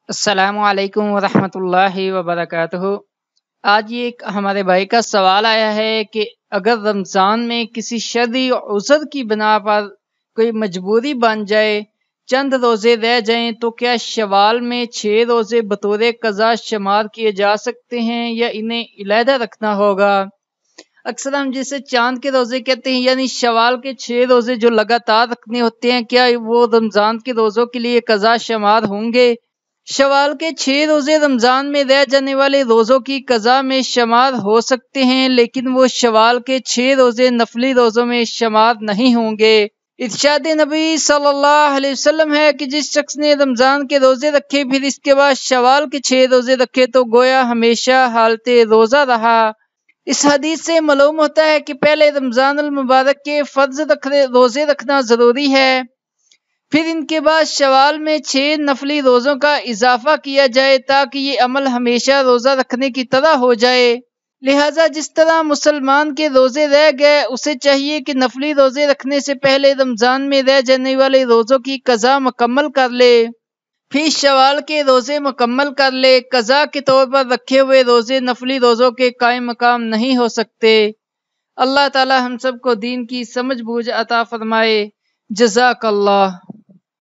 السلام علیکم ورحمۃ اللہ وبرکاتہ۔ آج یہ ایک ہمارے بھائی کا سوال آیا ہے کہ اگر رمضان میں کسی شرعی عذر کی بنا پر کوئی مجبوری بن جائے، چند روزے رہ جائیں، تو کیا شوال میں 6 روزے بطور قضا شمار کیے جا سکتے ہیں یا انہیں علیحدہ رکھنا ہوگا؟ اکثر ہم جسے چاند کے روزے کہتے ہیں، یعنی شوال کے 6 روزے جو لگاتار رکھنے ہوتے ہیں، کیا وہ رمضان کے روزوں کے لیے قضا شمار ہوں گے؟ شوال کے 6 روزے رمضان میں رہ جانے والے روزوں کی قضا میں شمار ہو سکتے ہیں، لیکن وہ شوال کے 6 روزے نفلی روزوں میں شمار نہیں ہوں گے۔ ارشاد نبی صلی اللہ علیہ وسلم ہے کہ جس شخص نے رمضان کے روزے رکھے پھر اس کے بعد شوال کے 6 روزے رکھے تو گویا ہمیشہ حالت روزہ رہا۔ اس حدیث سے معلوم ہوتا ہے کہ پہلے رمضان المبارک کے فرض روزے رکھنا ضروری ہے، پھر ان کے بعد شوال میں 6 نفلی روزوں کا اضافہ کیا جائے تاکہ یہ عمل ہمیشہ روزہ رکھنے کی طرح ہو جائے۔ لہٰذا جس طرح مسلمان کے روزے رہ گئے، اسے چاہیے کہ نفلی روزے رکھنے سے پہلے رمضان میں رہ جانے والے روزوں کی قضا مکمل کر لے، پھر شوال کے روزے مکمل کر لے۔ قضا کے طور پر رکھے ہوئے روزے نفلی روزوں کے قائم مقام نہیں ہو سکتے۔ اللہ تعالی ہم سب کو دین کی سمجھ بوجھ عطا فرمائے۔ جزاک اللہ۔